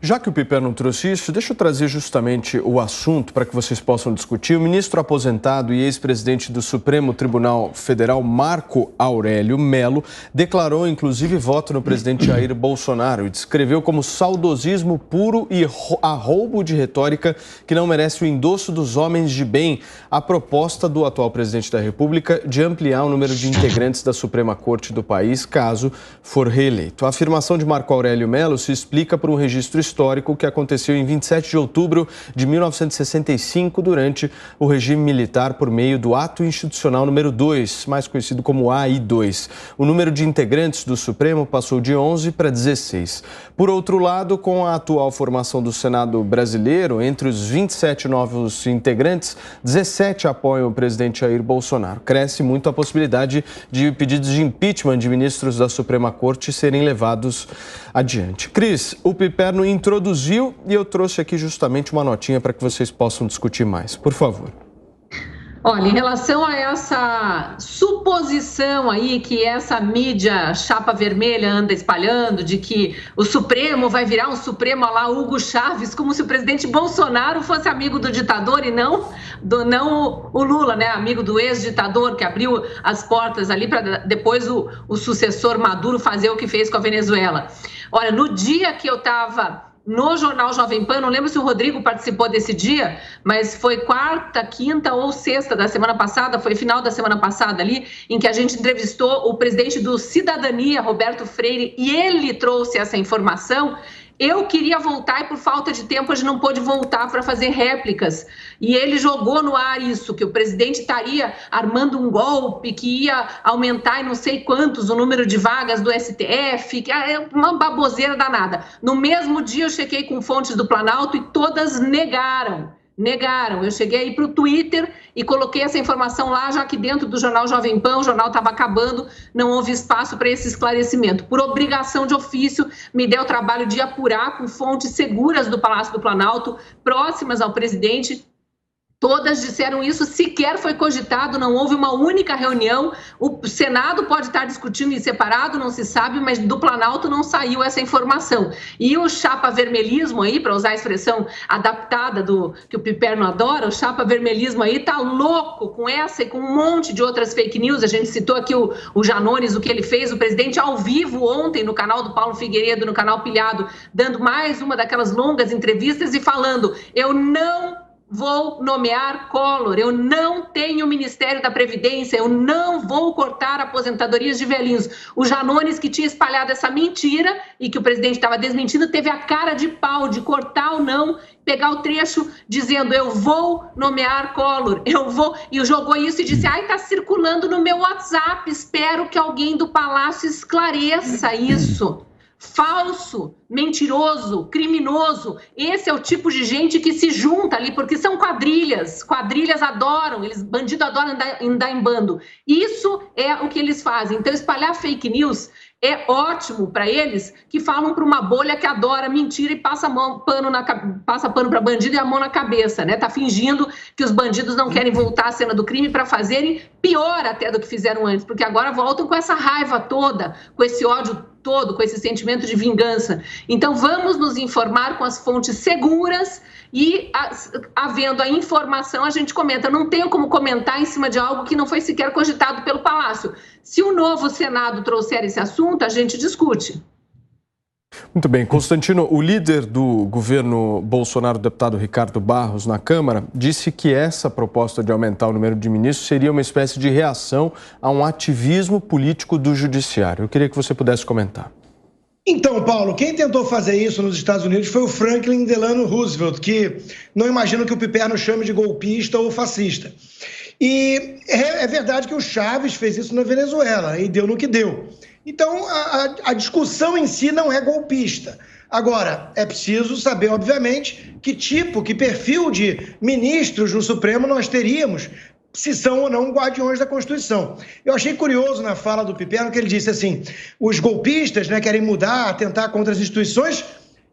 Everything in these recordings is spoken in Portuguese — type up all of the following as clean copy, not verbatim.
Já que o Piperno trouxe isso, deixa eu trazer justamente o assunto para que vocês possam discutir. O ministro aposentado e ex-presidente do Supremo Tribunal Federal, Marco Aurélio Mello, declarou inclusive voto no presidente Jair Bolsonaro e descreveu como saudosismo puro e arroubo de retórica que não merece o endosso dos homens de bem a proposta do atual presidente da República de ampliar o número de integrantes da Suprema Corte do país, caso for reeleito. A afirmação de Marco Aurélio Mello se explica por um registro histórico que aconteceu em 27 de outubro de 1965, durante o regime militar, por meio do Ato Institucional número 2, mais conhecido como AI2. O número de integrantes do Supremo passou de 11 para 16. Por outro lado, com a atual formação do Senado brasileiro, entre os 27 novos integrantes, 17 apoiam o presidente Jair Bolsonaro. Cresce muito a possibilidade de pedidos de impeachment de ministros da Suprema Corte serem levados adiante. Cris, o Piperno introduziu e eu trouxe aqui justamente uma notinha para que vocês possam discutir mais. Por favor. Olha, em relação a essa suposição aí que essa mídia chapa vermelha anda espalhando, de que o Supremo vai virar um Supremo à la Hugo Chávez, como se o presidente Bolsonaro fosse amigo do ditador e não o Lula, né? Amigo do ex-ditador que abriu as portas ali para depois o sucessor Maduro fazer o que fez com a Venezuela. Olha, no dia que eu estava no Jornal Jovem Pan, não lembro se o Rodrigo participou desse dia, mas foi quarta, quinta ou sexta da semana passada, foi final da semana passada ali, em que a gente entrevistou o presidente do Cidadania, Roberto Freire, e ele trouxe essa informação. Eu queria voltar e por falta de tempo a gente não pôde voltar para fazer réplicas. E ele jogou no ar isso, que o presidente estaria armando um golpe, que ia aumentar em não sei quantos o número de vagas do STF, que é uma baboseira danada. No mesmo dia eu chequei com fontes do Planalto e todas negaram. Eu cheguei aí para o Twitter e coloquei essa informação lá, já que dentro do jornal Jovem Pan, o jornal estava acabando, não houve espaço para esse esclarecimento. Por obrigação de ofício, me deu o trabalho de apurar com fontes seguras do Palácio do Planalto, próximas ao presidente. Todas disseram isso, sequer foi cogitado, não houve uma única reunião. O Senado pode estar discutindo em separado, não se sabe, mas do Planalto não saiu essa informação. E o chapa-vermelhismo aí, para usar a expressão adaptada que o Piperno adora, o chapa-vermelhismo aí tá louco com essa e com um monte de outras fake news. A gente citou aqui o Janones, o que ele fez, o presidente ao vivo ontem no canal do Paulo Figueiredo, no canal Pilhado, dando mais uma daquelas longas entrevistas e falando: eu não vou nomear Collor, eu não tenho Ministério da Previdência, eu não vou cortar aposentadorias de velhinhos. O Janones, que tinha espalhado essa mentira e que o presidente estava desmentindo, teve a cara de pau de cortar ou não, pegar o trecho dizendo: eu vou nomear Collor, eu vou, e jogou isso e disse: ai, tá circulando no meu WhatsApp, espero que alguém do Palácio esclareça isso. Falso, mentiroso, criminoso. Esse é o tipo de gente que se junta ali, porque são quadrilhas adoram, bandidos adoram andar em bando. Isso é o que eles fazem. Então, espalhar fake news é ótimo para eles, que falam para uma bolha que adora mentira e passa pano para bandido e a mão na cabeça, né? Tá fingindo que os bandidos não querem voltar à cena do crime para fazerem pior até do que fizeram antes, porque agora voltam com essa raiva toda, com esse ódio todo, com esse sentimento de vingança. Então, vamos nos informar com as fontes seguras e, havendo a informação, a gente comenta. Não tenho como comentar em cima de algo que não foi sequer cogitado pelo Palácio. Se o novo Senado trouxer esse assunto, a gente discute. Muito bem. Constantino, o líder do governo Bolsonaro, o deputado Ricardo Barros, na Câmara, disse que essa proposta de aumentar o número de ministros seria uma espécie de reação a um ativismo político do judiciário. Eu queria que você pudesse comentar. Então, Paulo, quem tentou fazer isso nos Estados Unidos foi o Franklin Delano Roosevelt, que não imagino que o Piperno chame de golpista ou fascista. E é verdade que o Chávez fez isso na Venezuela e deu no que deu. Então, a discussão em si não é golpista. Agora, é preciso saber, obviamente, que perfil de ministros no Supremo nós teríamos, se são ou não guardiões da Constituição. Eu achei curioso na fala do Piperno que ele disse assim: os golpistas, né, querem mudar, atentar contra as instituições,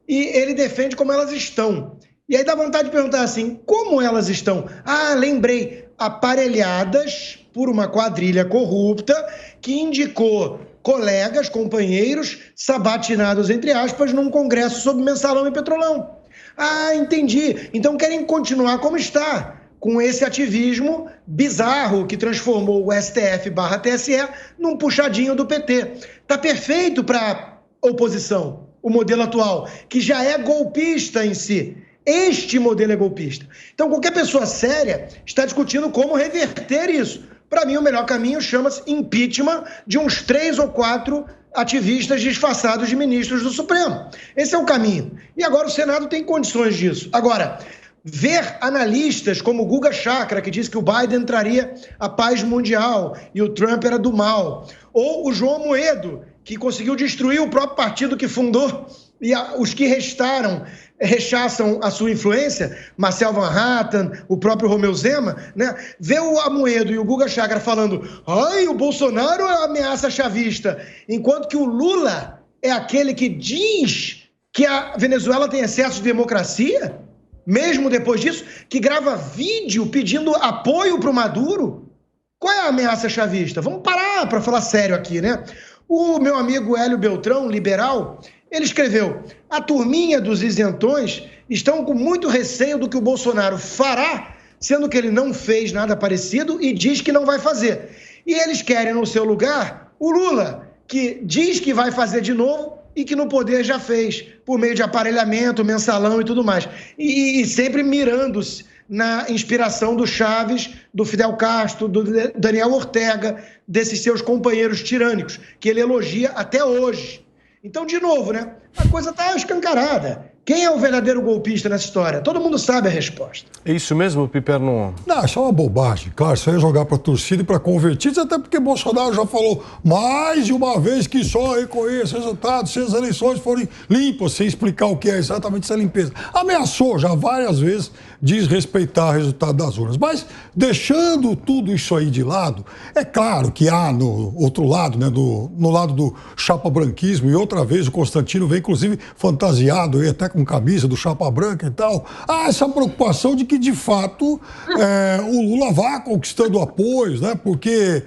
e ele defende como elas estão. E aí dá vontade de perguntar assim: como elas estão? Ah, lembrei, aparelhadas por uma quadrilha corrupta que indicou colegas, companheiros, sabatinados, entre aspas, num congresso sobre mensalão e petrolão. Ah, entendi. Então querem continuar como está, com esse ativismo bizarro que transformou o STF/TSE num puxadinho do PT. Está perfeito para oposição, o modelo atual, que já é golpista em si. Este modelo é golpista. Então, qualquer pessoa séria está discutindo como reverter isso. Para mim, o melhor caminho chama-se impeachment de uns 3 ou 4 ativistas disfarçados de ministros do Supremo. Esse é o caminho. E agora o Senado tem condições disso. Agora, ver analistas como o Guga Chakra, que diz que o Biden traria a paz mundial e o Trump era do mal, ou o João Amoedo, que conseguiu destruir o próprio partido que fundou, e os que restaram rechaçam a sua influência, Marcel Van Hatten, o próprio Romeu Zema, né? Ver o Amoedo e o Guga Chakra falando o Bolsonaro é ameaça chavista, enquanto que o Lula é aquele que diz que a Venezuela tem excesso de democracia, mesmo depois disso, que grava vídeo pedindo apoio para o Maduro. Qual é a ameaça chavista? Vamos parar para falar sério aqui, né? O meu amigo Hélio Beltrão, liberal, ele escreveu: a turminha dos isentões estão com muito receio do que o Bolsonaro fará, sendo que ele não fez nada parecido e diz que não vai fazer. E eles querem no seu lugar o Lula, que diz que vai fazer de novo e que no poder já fez, por meio de aparelhamento, mensalão e tudo mais. E sempre mirando-se na inspiração do Chaves, do Fidel Castro, do Daniel Ortega, desses seus companheiros tirânicos, que ele elogia até hoje. Então, de novo, né? A coisa está escancarada. Quem é o verdadeiro golpista nessa história? Todo mundo sabe a resposta. É isso mesmo, Piperno? Não, isso é uma bobagem. Claro, isso aí é jogar para a torcida e para convertidos, até porque Bolsonaro já falou mais de uma vez que só reconhece resultados se as eleições forem limpas, sem explicar o que é exatamente essa limpeza. Ameaçou já várias vezes desrespeitar o resultado das urnas. Mas, deixando tudo isso aí de lado, é claro que há no outro lado, né, no lado do chapa-branquismo, e outra vez o Constantino vem, inclusive, fantasiado, e até com camisa do chapa branca e tal, há essa preocupação de que, de fato, o Lula vá conquistando apoios, né? Porque,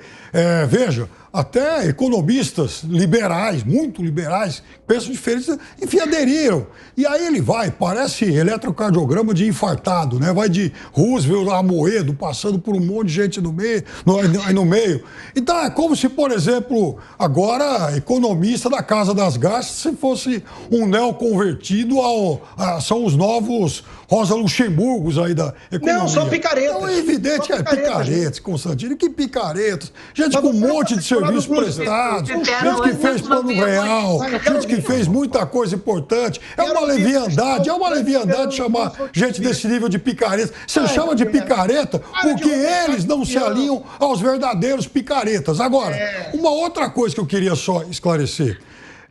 veja, até economistas liberais, muito liberais, pensam diferentes, enfim, aderiram. E aí ele vai, parece eletrocardiograma de infartado, né? Vai de Roosevelt a Amoedo, passando por um monte de gente no meio. Então é como se, por exemplo, agora economista da Casa das Garças, se fosse um neoconvertido são os novos Rosa Luxemburgos aí da economia. Não, são picaretas. Então é evidente que é picaretas, Constantino, que picaretas. Gente com um monte de serviços prestados, gente que fez plano real, gente que fez muita coisa importante. É uma leviandade chamar gente desse nível de picareta. Você chama de picareta porque eles não se alinham aos verdadeiros picaretas. Agora, uma outra coisa que eu queria só esclarecer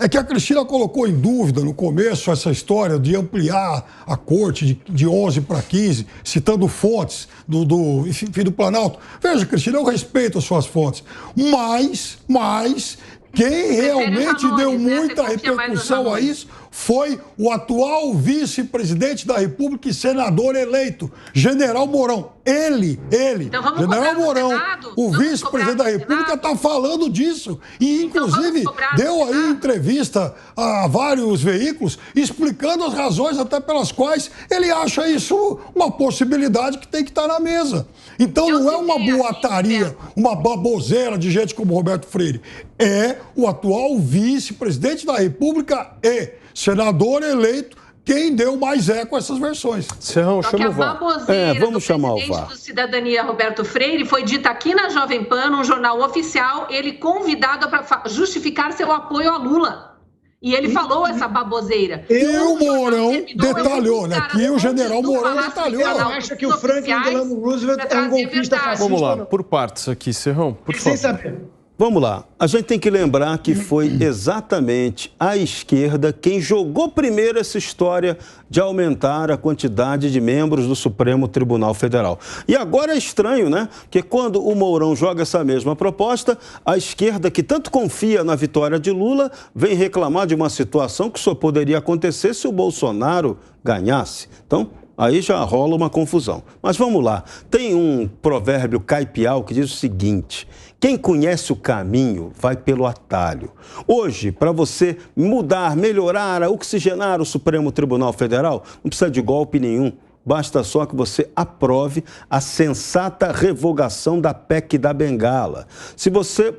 é que a Cristina colocou em dúvida no começo essa história de ampliar a corte de 11 para 15, citando fontes do Planalto. Veja, Cristina, eu respeito as suas fontes, mas quem realmente deu muita repercussão a isso foi o atual vice-presidente da República e senador eleito, General Mourão. Ele, então General Mourão, o vice-presidente da República, está falando disso. E, inclusive, deu aí entrevista a vários veículos, explicando as razões até pelas quais ele acha isso uma possibilidade que tem que estar na mesa. Então, não é uma boataria, uma baboseira de gente como Roberto Freire. É o atual vice-presidente da República e senador eleito quem deu mais eco a essas versões. Serrão, chama o VAR. Vamos chamar o VAR. Do Cidadania, Roberto Freire, foi dita aqui na Jovem Pan, num jornal oficial, ele convidado para justificar seu apoio a Lula. E ele falou essa baboseira. E o Mourão detalhou, né? Que o general Mourão detalhou. Ela acha que o Franklin Delano Roosevelt é um golpista fascista. Vamos lá, por partes aqui, Serrão, por favor. Sem saber. Vamos lá. A gente tem que lembrar que foi exatamente a esquerda quem jogou primeiro essa história de aumentar a quantidade de membros do Supremo Tribunal Federal. E agora é estranho, né? Que quando o Mourão joga essa mesma proposta, a esquerda, que tanto confia na vitória de Lula, vem reclamar de uma situação que só poderia acontecer se o Bolsonaro ganhasse. Então, aí já rola uma confusão. Mas vamos lá. Tem um provérbio caipial que diz o seguinte: Quem conhece o caminho vai pelo atalho. Hoje, para você mudar, melhorar, oxigenar o Supremo Tribunal Federal, não precisa de golpe nenhum. Basta só que você aprove a sensata revogação da PEC da Bengala. Se você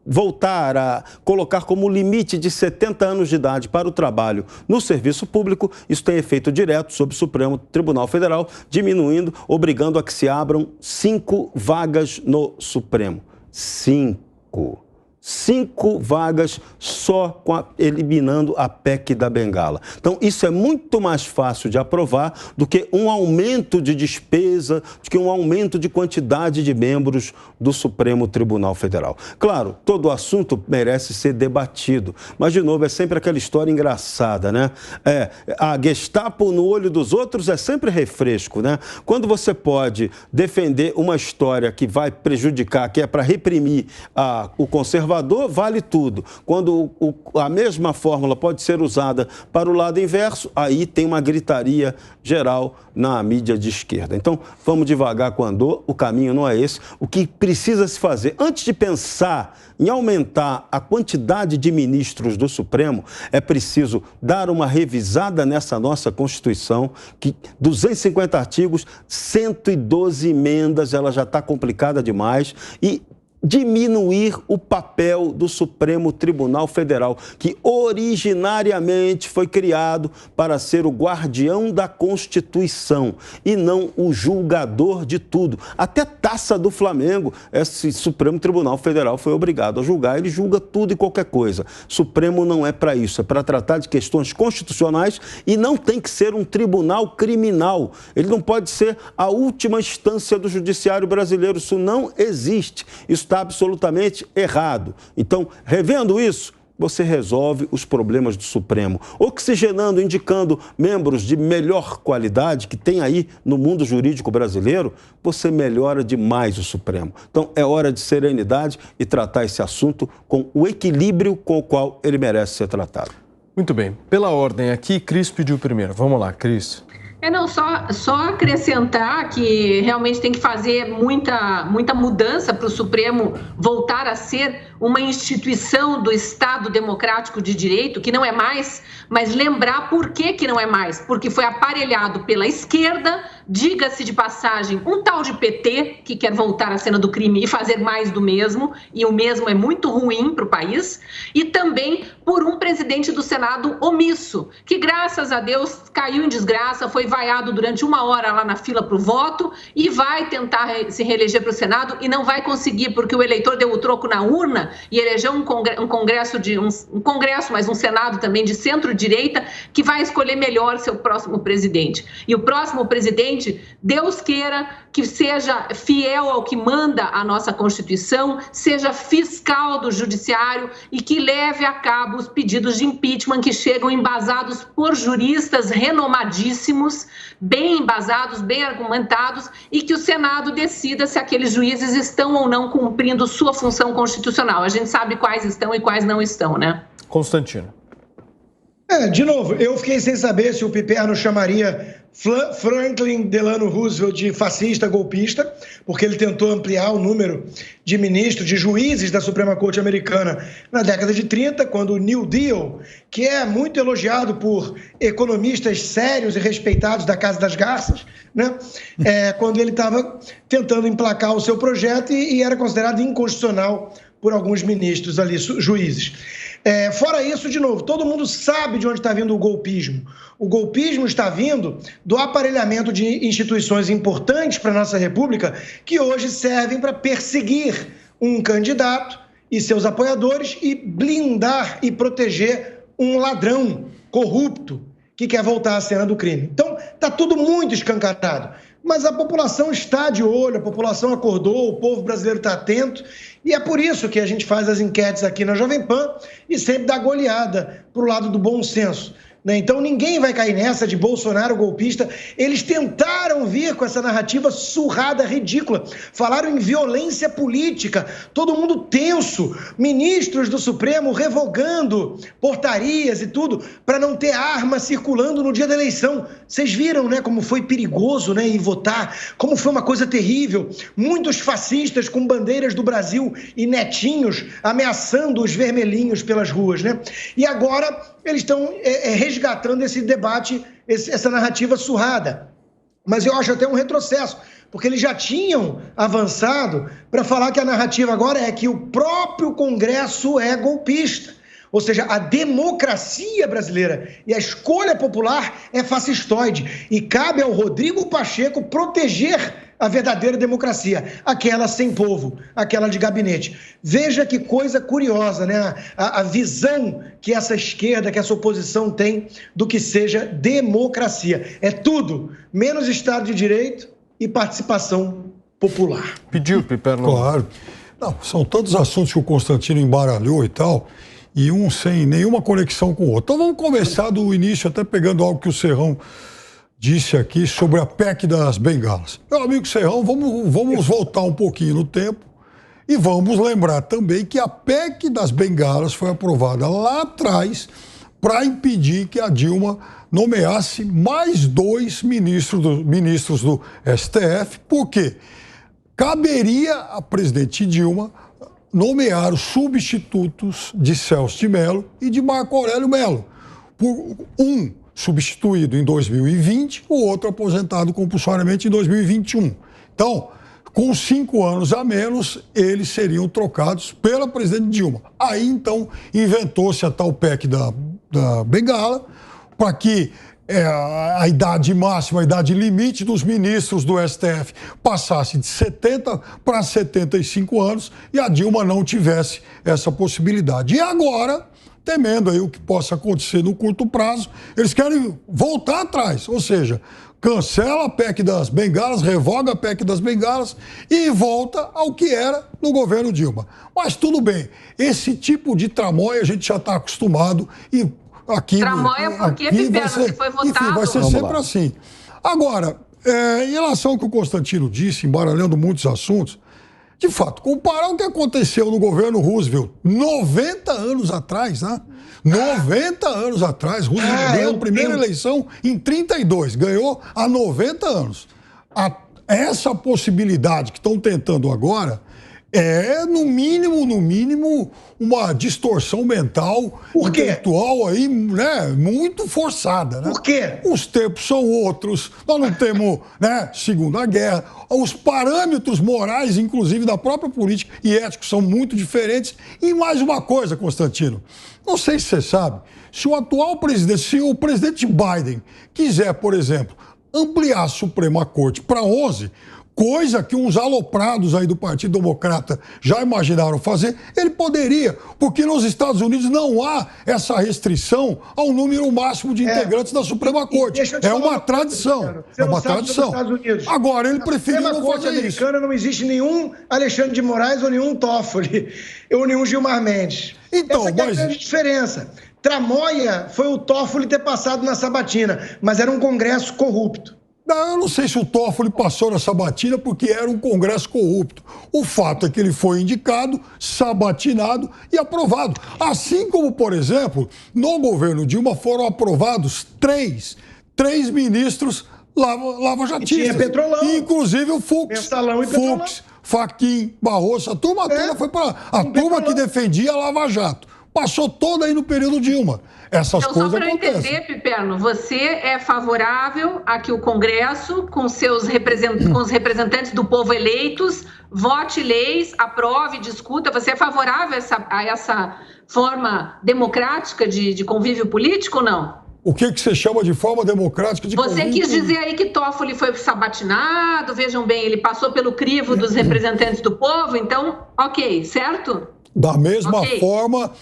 voltar a colocar como limite de 70 anos de idade para o trabalho no serviço público, isso tem efeito direto sobre o Supremo Tribunal Federal, diminuindo, obrigando a que se abram 5 vagas no Supremo. 5 vagas só eliminando a PEC da Bengala. Então, isso é muito mais fácil de aprovar do que um aumento de despesa, do que um aumento de quantidade de membros do Supremo Tribunal Federal. Claro, todo o assunto merece ser debatido, mas, de novo, é sempre aquela história engraçada, né? A Gestapo no olho dos outros é sempre refresco, né? Quando você pode defender uma história que vai prejudicar, que é para reprimir o conservador, vale tudo. Quando a mesma fórmula pode ser usada para o lado inverso, aí tem uma gritaria geral na mídia de esquerda. Então, vamos devagar com o andor, o caminho não é esse. O que precisa se fazer, antes de pensar em aumentar a quantidade de ministros do Supremo, é preciso dar uma revisada nessa nossa Constituição, que 250 artigos, 112 emendas, ela já está complicada demais, e diminuir o papel do Supremo Tribunal Federal, que originariamente foi criado para ser o guardião da Constituição e não o julgador de tudo. Até taça do Flamengo, esse Supremo Tribunal Federal foi obrigado a julgar, ele julga tudo e qualquer coisa. Supremo não é para isso, é para tratar de questões constitucionais e não tem que ser um tribunal criminal. Ele não pode ser a última instância do judiciário brasileiro, isso não existe. Isso está absolutamente errado. Então, revendo isso, você resolve os problemas do Supremo. Oxigenando, indicando membros de melhor qualidade que tem aí no mundo jurídico brasileiro, você melhora demais o Supremo. Então, é hora de serenidade e tratar esse assunto com o equilíbrio com o qual ele merece ser tratado. Muito bem. Pela ordem aqui, Cris pediu primeiro. Vamos lá, Cris. Só acrescentar que realmente tem que fazer muita mudança para o Supremo voltar a ser uma instituição do Estado Democrático de Direito, que não é mais, mas lembrar por que não é mais. Porque foi aparelhado pela esquerda, diga-se de passagem, um tal de PT, que quer voltar à cena do crime e fazer mais do mesmo, e o mesmo é muito ruim para o país, e também por um presidente do Senado omisso, que graças a Deus caiu em desgraça, foi vaiado durante 1 hora lá na fila para o voto e vai tentar se reeleger para o Senado e não vai conseguir, porque o eleitor deu o troco na urna e elegeu um Senado também de centro-direita que vai escolher melhor seu próximo presidente. E o próximo presidente, Deus queira que seja fiel ao que manda a nossa Constituição, seja fiscal do judiciário e que leve a cabo os pedidos de impeachment que chegam embasados por juristas renomadíssimos, bem embasados, bem argumentados, e que o Senado decida se aqueles juízes estão ou não cumprindo sua função constitucional. A gente sabe quais estão e quais não estão, né? Constantino. De novo, eu fiquei sem saber se o Piperno chamaria Franklin Delano Roosevelt de fascista, golpista, porque ele tentou ampliar o número de ministros, de juízes da Suprema Corte Americana na década de 30, quando o New Deal, que é muito elogiado por economistas sérios e respeitados da Casa das Garças, né? Quando ele estava tentando emplacar o seu projeto e era considerado inconstitucional por alguns ministros ali, juízes. Fora isso, de novo, todo mundo sabe de onde está vindo o golpismo. O golpismo está vindo do aparelhamento de instituições importantes para a nossa República que hoje servem para perseguir um candidato e seus apoiadores e blindar e proteger um ladrão corrupto que quer voltar à cena do crime. Então, está tudo muito escancarado. Mas a população está de olho, a população acordou, o povo brasileiro está atento, e é por isso que a gente faz as enquetes aqui na Jovem Pan e sempre dá goleada para o lado do bom senso. né? Então ninguém vai cair nessa de Bolsonaro golpista. Eles tentaram vir com essa narrativa surrada, ridícula. Falaram em violência política, todo mundo tenso, ministros do Supremo revogando portarias e tudo, para não ter arma circulando no dia da eleição. Vocês viram, né, como foi perigoso, né, ir votar, como foi uma coisa terrível. Muitos fascistas com bandeiras do Brasil e netinhos ameaçando os vermelhinhos pelas ruas, né? E agora eles estão resgatando esse debate, essa narrativa surrada. Mas eu acho até um retrocesso, porque eles já tinham avançado para falar que a narrativa agora é que o próprio Congresso é golpista. Ou seja, a democracia brasileira e a escolha popular é fascistoide. E cabe ao Rodrigo Pacheco proteger a verdadeira democracia, aquela sem povo, aquela de gabinete. Veja que coisa curiosa, né? A visão que essa esquerda, que essa oposição tem do que seja democracia. É tudo, menos Estado de Direito e participação popular. Pediu, Piperno? Claro. Não, são tantos assuntos que o Constantino embaralhou e tal, e um sem nenhuma conexão com o outro. Então vamos começar do início, até pegando algo que o Serrão disse aqui sobre a PEC das bengalas. Meu amigo Serrão, vamos voltar um pouquinho no tempo e vamos lembrar também que a PEC das bengalas foi aprovada lá atrás para impedir que a Dilma nomeasse mais 2 ministros do STF. Por quê? Caberia a presidente Dilma nomear os substitutos de Celso de Mello e de Marco Aurélio Mello. Por um substituído em 2020, o outro aposentado compulsoriamente em 2021. Então, com 5 anos a menos, eles seriam trocados pela presidente Dilma. Aí, então, inventou-se a tal PEC da bengala, para que a idade máxima, a idade limite dos ministros do STF passasse de 70 para 75 anos e a Dilma não tivesse essa possibilidade. E agora, temendo aí o que possa acontecer no curto prazo, eles querem voltar atrás, ou seja, cancela a PEC das bengalas, revoga a PEC das bengalas e volta ao que era no governo Dilma. Mas tudo bem, esse tipo de tramóia a gente já está acostumado e aqui... Tramóia porque, Piperno, que foi votado. Enfim, vai ser sempre assim. Agora, em relação ao que o Constantino disse, embaralhando muitos assuntos, de fato, comparar o que aconteceu no governo Roosevelt 90 anos atrás, né? 90 anos atrás, Roosevelt ganhou a primeira eleição em 32, ganhou há 90 anos. Essa possibilidade que estão tentando agora é, no mínimo, uma distorção mental, intelectual aí, né, muito forçada, né? Por quê? Os tempos são outros, nós não temos, né, Segunda Guerra, os parâmetros morais, inclusive, da própria política e éticos são muito diferentes. E mais uma coisa, Constantino, não sei se você sabe, se o atual presidente, se o presidente Biden quiser, por exemplo, ampliar a Suprema Corte para 11, coisa que uns aloprados aí do Partido Democrata já imaginaram fazer, ele poderia, porque nos Estados Unidos não há essa restrição ao número máximo de integrantes da Suprema Corte. É uma tradição. É uma tradição. Agora, ele preferiu não fazer isso. Na não existe nenhum Alexandre de Moraes ou nenhum Toffoli ou nenhum Gilmar Mendes. Então, essa é a grande diferença. Tramóia foi o Toffoli ter passado na sabatina, mas era um Congresso corrupto. Não, eu não sei se o Toffoli passou na sabatina porque era um Congresso corrupto. O fato é que ele foi indicado, sabatinado e aprovado. Assim como, por exemplo, no governo Dilma foram aprovados três ministros lava-jatistas. Tinha Petrolão. Inclusive o Fux, Fachin, Barroso, a turma toda foi para a turma que defendia a Lava Jato. Passou toda aí no período Dilma. Essas coisas acontecem. Só para eu entender, Piperno, você é favorável a que o Congresso, com os representantes do povo eleitos, vote leis, aprove, discuta. Você é favorável a essa forma democrática de convívio político ou não? O que você chama de forma democrática de convívio? Você quis dizer aí que Toffoli foi sabatinado, vejam bem, ele passou pelo crivo dos representantes do povo, então, ok, certo? Da mesma forma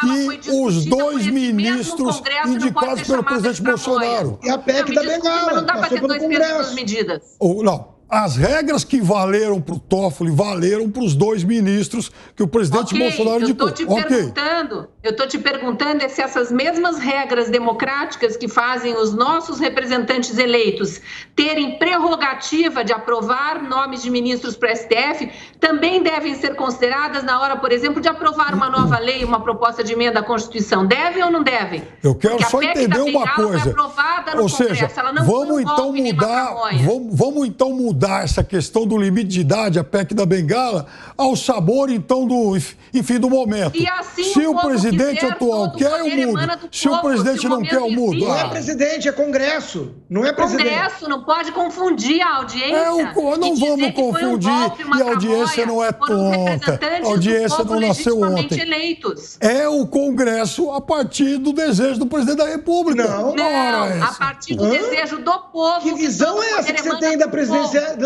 que os 2 ministros indicados pelo presidente Bolsonaro. E a PEC da bengala. Mas não dá para ter 2 pesos e 2 medidas. Não. As regras que valeram para o Toffoli valeram para os 2 ministros que o presidente Bolsonaro indicou. Eu estou te perguntando se essas mesmas regras democráticas que fazem os nossos representantes eleitos terem prerrogativa de aprovar nomes de ministros para o STF também devem ser consideradas na hora, por exemplo, de aprovar uma nova lei, uma proposta de emenda à Constituição. Devem ou não devem? Eu quero só entender uma coisa. Ou seja, vamos então mudar essa questão do limite de idade, a PEC da Bengala, ao sabor, então, do momento. E assim se o presidente atual quer, eu mudo. Se o presidente não quer, eu mudo. Não é presidente, é Congresso. Não é presidente. Congresso não pode confundir a audiência. Não vamos confundir. E a audiência não é tonta. A audiência não nasceu ontem. É o Congresso a partir do desejo do presidente da República. Não, a partir do desejo do povo. Que visão é essa que você tem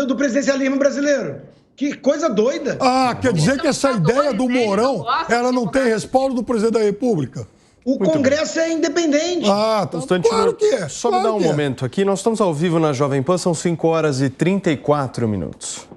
do presidencialismo brasileiro? Que coisa doida. Quer dizer que essa ideia do Mourão, ela não tem respaldo do presidente da República? O Congresso é independente. Claro que é. Só me dá um momento aqui. Nós estamos ao vivo na Jovem Pan, são 5 horas e 34 minutos.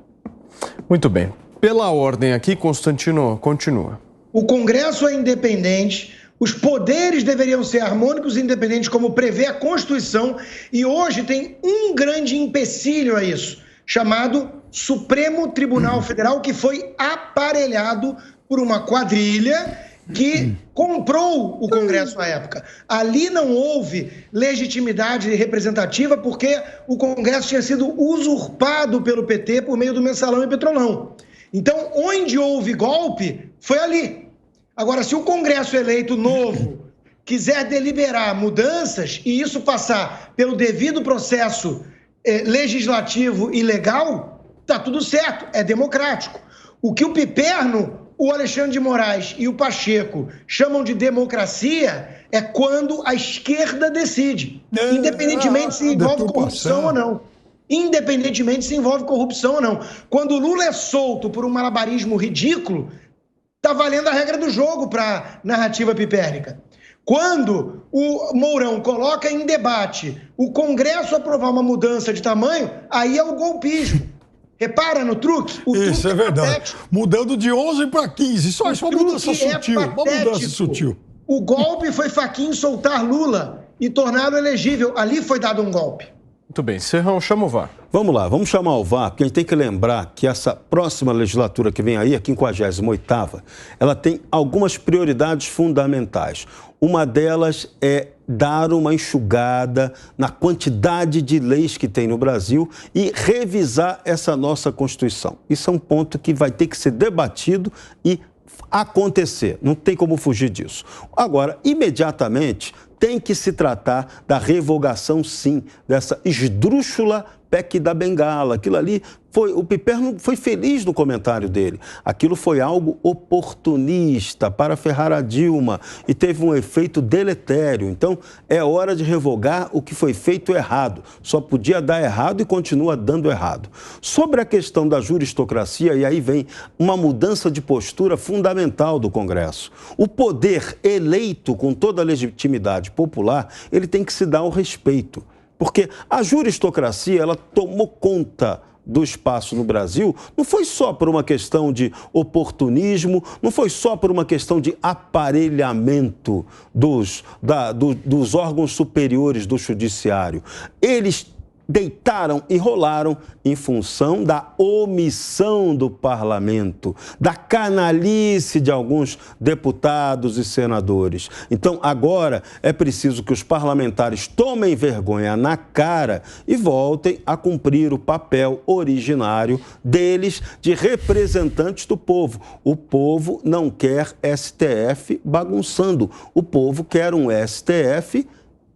Muito bem. Pela ordem aqui, Constantino, continua. O Congresso é independente, os poderes deveriam ser harmônicos e independentes, como prevê a Constituição, e hoje tem um grande empecilho a isso, chamado Supremo Tribunal Federal, que foi aparelhado por uma quadrilha que comprou o Congresso à época. Ali não houve legitimidade representativa porque o Congresso tinha sido usurpado pelo PT por meio do Mensalão e Petrolão. Então, onde houve golpe, foi ali. Agora, se o Congresso eleito novo quiser deliberar mudanças e isso passar pelo devido processo legislativo e legal, tá tudo certo, é democrático. O que o Piperno, o Alexandre de Moraes e o Pacheco chamam de democracia é quando a esquerda decide, independentemente se envolve corrupção ou não. Independentemente se envolve corrupção ou não. Quando o Lula é solto por um malabarismo ridículo, está valendo a regra do jogo para a narrativa pipérnica. Quando o Mourão coloca em debate o Congresso aprovar uma mudança de tamanho, aí é o golpismo. Repara no truque? Isso é verdade. Patético. Mudando de 11 para 15. Só uma mudança sutil. Uma mudança sutil. O golpe foi Fachin soltar Lula e torná-lo elegível. Ali foi dado um golpe. Muito bem. Serrão, chama o VAR. Vamos lá, vamos chamar o VAR, porque a gente tem que lembrar que essa próxima legislatura que vem aí, a 58ª, ela tem algumas prioridades fundamentais. Uma delas é dar uma enxugada na quantidade de leis que tem no Brasil e revisar essa nossa Constituição. Isso é um ponto que vai ter que ser debatido e acontecer, não tem como fugir disso. Agora, imediatamente, tem que se tratar da revogação, sim, dessa esdrúxula PEC da Bengala. Aquilo ali, o Piperno foi feliz no comentário dele. Aquilo foi algo oportunista para ferrar a Dilma e teve um efeito deletério. Então, é hora de revogar o que foi feito errado. Só podia dar errado e continua dando errado. Sobre a questão da juristocracia, e aí vem uma mudança de postura fundamental do Congresso. O poder eleito com toda a legitimidade popular, ele tem que se dar o respeito. Porque a juristocracia, ela tomou conta do espaço no Brasil, não foi só por uma questão de oportunismo, não foi só por uma questão de aparelhamento dos órgãos superiores do judiciário. Eles deitaram e rolaram em função da omissão do parlamento, da canalice de alguns deputados e senadores. Então, agora é preciso que os parlamentares tomem vergonha na cara e voltem a cumprir o papel originário deles de representantes do povo. O povo não quer STF bagunçando, o povo quer um STF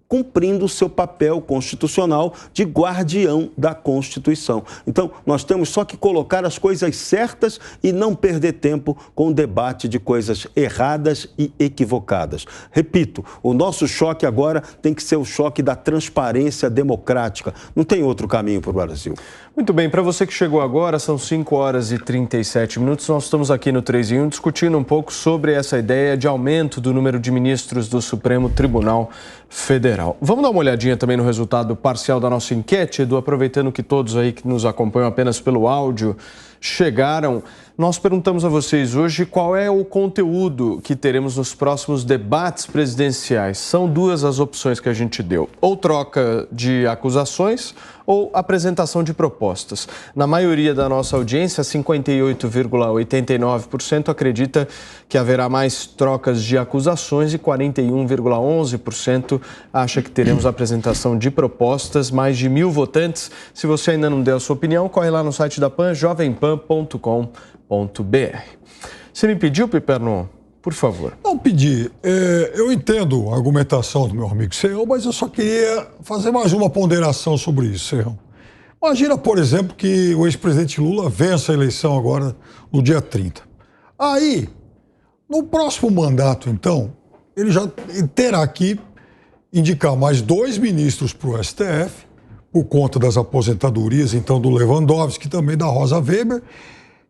cumprindo o seu papel constitucional de guardião da Constituição. Então, nós temos só que colocar as coisas certas e não perder tempo com o debate de coisas erradas e equivocadas. Repito, o nosso choque agora tem que ser o choque da transparência democrática. Não tem outro caminho para o Brasil. Muito bem, para você que chegou agora, são 5 horas e 37 minutos. Nós estamos aqui no 3 em 1 discutindo um pouco sobre essa ideia de aumento do número de ministros do Supremo Tribunal Federal. Federal. Vamos dar uma olhadinha também no resultado parcial da nossa enquete, Edu, aproveitando que todos aí que nos acompanham apenas pelo áudio chegaram. Nós perguntamos a vocês hoje qual é o conteúdo que teremos nos próximos debates presidenciais. São duas as opções que a gente deu: ou troca de acusações ou apresentação de propostas. Na maioria da nossa audiência, 58,89% acredita que haverá mais trocas de acusações e 41,11% acha que teremos apresentação de propostas. Mais de 1.000 votantes. Se você ainda não deu a sua opinião, corre lá no site da PAN, jovempan.com.br. Você me pediu, Piperno? Por favor. Não pedi. Eu entendo a argumentação do meu amigo Serrão, mas eu só queria fazer mais uma ponderação sobre isso, Serrão. Imagina, por exemplo, que o ex-presidente Lula vença a eleição agora no dia 30. Aí, no próximo mandato, então, ele já terá que indicar mais 2 ministros para o STF, por conta das aposentadorias, então, do Lewandowski e também da Rosa Weber.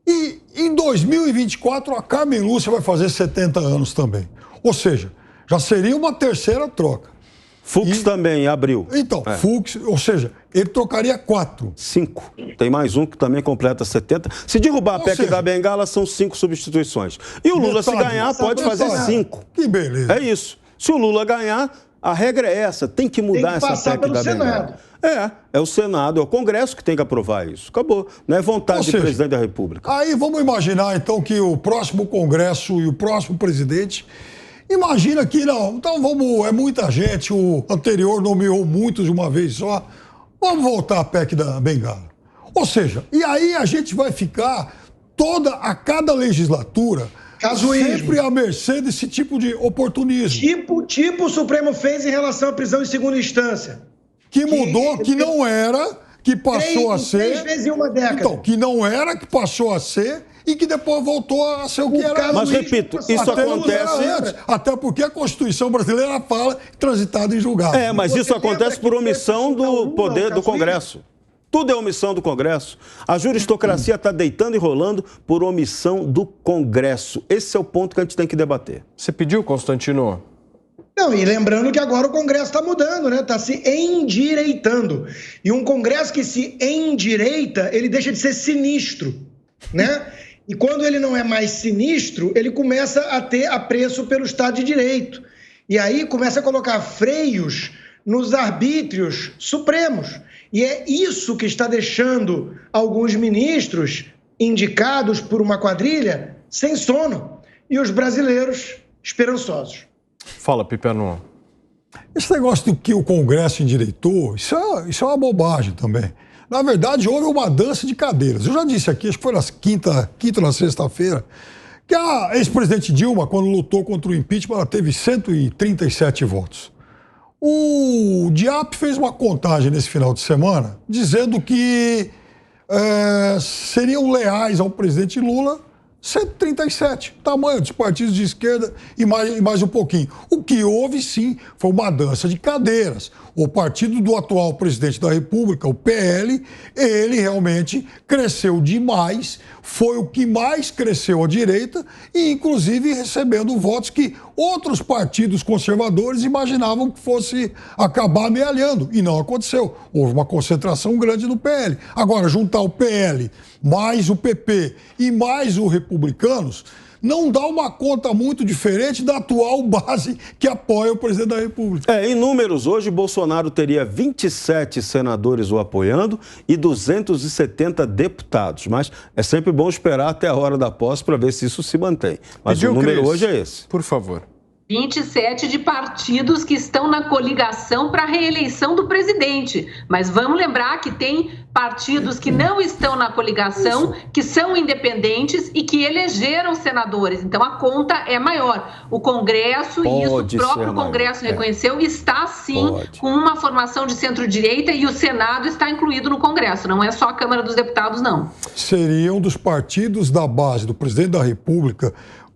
E em 2024 a Carmen Lúcia vai fazer 70 anos também. Ou seja, já seria uma terceira troca. Fux também, abriu. Então, Fux, ou seja, ele trocaria 4. 5. Tem mais um que também completa 70. Se derrubar a PEC da Bengala, são 5 substituições. E o Lula, se ganhar, pode fazer 5. Que beleza. É isso. Se o Lula ganhar, a regra é essa. Tem que mudar essa PEC da Bengala. É o Senado, é o Congresso que tem que aprovar isso. Acabou. Não é vontade do presidente da República. Aí vamos imaginar, então, que o próximo Congresso e o próximo presidente... Imagina que não. Então vamos... É muita gente, o anterior nomeou muitos de uma vez só. Vamos voltar à PEC da Bengala. Ou seja, e aí a gente vai ficar a cada legislatura... Casuísmo. Sempre à mercê desse tipo de oportunismo. Tipo o Supremo fez em relação à prisão em segunda instância. Que mudou, que não era, que passou a ser... 3 vezes em uma década. Então, que não era, que passou a ser e que depois voltou a ser o que era. Mas, repito, isso acontece... Até porque a Constituição brasileira fala transitado em julgado. Mas isso acontece por omissão do poder do Congresso. Tudo é omissão do Congresso. A juristocracia está deitando e rolando por omissão do Congresso. Esse é o ponto que a gente tem que debater. Você pediu, Constantino? Não, e lembrando que agora o Congresso está mudando, né? Está se endireitando. E um Congresso que se endireita, ele deixa de ser sinistro, né? E quando ele não é mais sinistro, ele começa a ter apreço pelo Estado de Direito. E aí começa a colocar freios nos arbítrios supremos. E é isso que está deixando alguns ministros indicados por uma quadrilha sem sono e os brasileiros esperançosos. Fala, Piperno. Esse negócio do que o Congresso endireitou, isso é uma bobagem também. Na verdade, houve uma dança de cadeiras. Eu já disse aqui, acho que foi na quinta ou na sexta-feira, que a ex-presidente Dilma, quando lutou contra o impeachment, ela teve 137 votos. O DIAP fez uma contagem nesse final de semana, dizendo que seriam leais ao presidente Lula 137, tamanho dos partidos de esquerda e mais um pouquinho. O que houve, sim, foi uma dança de cadeiras. O partido do atual presidente da República, o PL, ele realmente cresceu demais, foi o que mais cresceu à direita e, inclusive, recebendo votos que outros partidos conservadores imaginavam que fosse acabar amealhando. E não aconteceu. Houve uma concentração grande no PL. Agora, juntar o PL mais o PP e mais os republicanos não dá uma conta muito diferente da atual base que apoia o presidente da República. Em números, hoje, Bolsonaro teria 27 senadores o apoiando e 270 deputados. Mas é sempre bom esperar até a hora da posse para ver se isso se mantém. Mas o número hoje é esse. Por favor. 27 de partidos que estão na coligação para a reeleição do presidente. Mas vamos lembrar que tem partidos que não estão na coligação, que são independentes e que elegeram senadores. Então a conta é maior. O Congresso, e isso o próprio Congresso reconheceu, está sim com uma formação de centro-direita e o Senado está incluído no Congresso. Não é só a Câmara dos Deputados, não. Seria um dos partidos da base do presidente da República.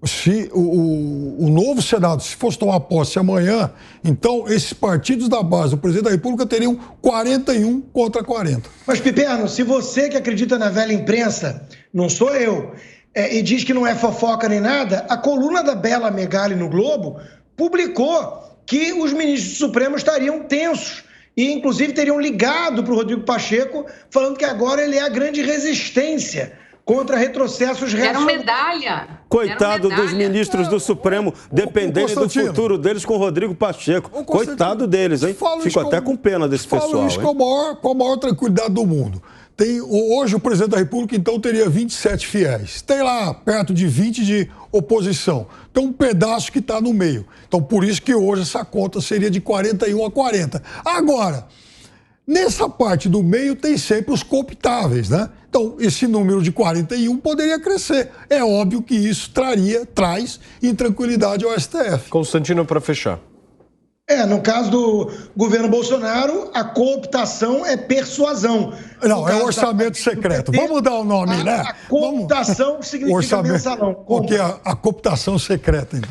Se o novo Senado, se fosse tomar posse amanhã, então esses partidos da base do presidente da República teriam 41 contra 40. Mas, Piperno, se você que acredita na velha imprensa, não sou eu, e diz que não é fofoca nem nada, a coluna da Bela Megali no Globo publicou que os ministros do Supremo estariam tensos e, inclusive, teriam ligado para o Rodrigo Pacheco, falando que agora ele é a grande resistência contra retrocessos reacionários. Era medalha. Coitado dos ministros do Supremo, dependendo do futuro deles com o Rodrigo Pacheco. Coitado deles, hein? Fico até com pena desse pessoal. Falo isso com a maior tranquilidade do mundo. Hoje o presidente da República, então, teria 27 fiéis. Tem lá perto de 20 de oposição. Tem um pedaço que está no meio. Então, por isso que hoje essa conta seria de 41 a 40. Agora, nessa parte do meio tem sempre os cooptáveis, né? Então, esse número de 41 poderia crescer. É óbvio que isso traz intranquilidade ao STF. Constantino, para fechar. No caso do governo Bolsonaro, a cooptação é persuasão. Não, é orçamento secreto. Vamos dar o nome, né? A cooptação significa mensalão. Porque a cooptação secreta, então.